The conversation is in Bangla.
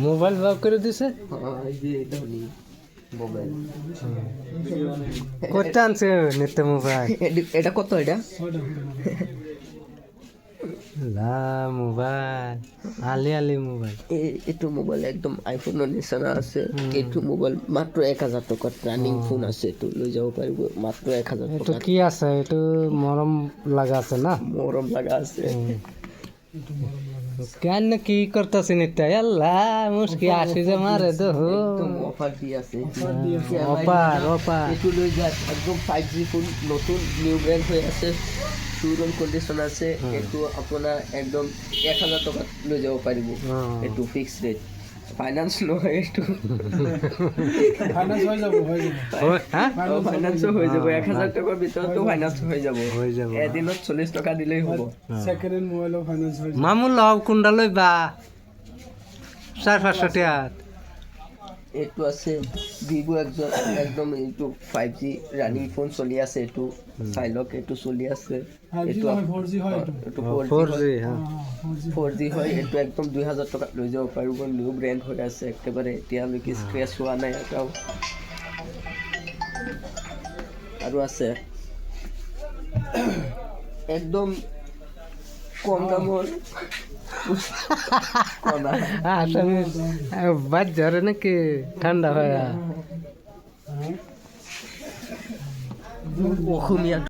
মোবাইল লক করে দিছে মোবাইল করতে আনছে নিতে মোবাইল এটা কত এটা লা মোবাইল আলি আলি মোবাইল এইটো মোবাইল একদম আইফোনৰ নিচিনা আছে এইটো মোবাইল মাত্ৰ 1000 টকাত ৰানিং ফোন আছে এইটো লৈ যাব পাৰিব মাত্ৰ 1000 এটা টকা কি আছে এটা মরম লাগা আছে না মৰম লাগা আছে কেন কি করতেছে নিতে আল্লাহ মুশকি আসি যে মারে তো একদম অফার দি আছে অপার এইটো লৈ যায় একদম 5G ফোন নতুন নিউ ব্র্যান্ড হৈ আছে শোরুম কন্ডিশন আছে এইটো আপোনাৰ একদম 1000 টকাত লৈ যাব পাৰিব এইটো ফিক্স ৰেট ফাইনান্স নহয় এইটো ফাইনান্স হৈ যাব ফাইনান্স হৈ যাব 1000 টকাৰ ভিতৰতো ফাইনান্স হৈ যাব এদিনত 40 টকা দিলেই হ'ব সেকেন্ড হ্যান্ড মোবাইলও ফাইনান্স হৈ যাব মামু লও কোনটা লইবা 4-500 টাকা এইটো আছে ভিভো একদম এইটো 5G ৰানিং ফোন চলি আছে এইটো চাইলক এইটো চলি আছে এইটো 4G হয় এইটো 4G হ্যাঁ 4G হয় এইটো একদম 2000 টকা লৈ যাব পাৰিব নিউ ব্র্যান্ড হৈ আছে একেবাৰে এতিয়ালৈকে স্ক্ৰেচ হোৱা নাই এটাও আৰু আছে একদম কম দামৰ আসলে বাদ ধরে নাকি ঠান্ডা হয় অসমীয়া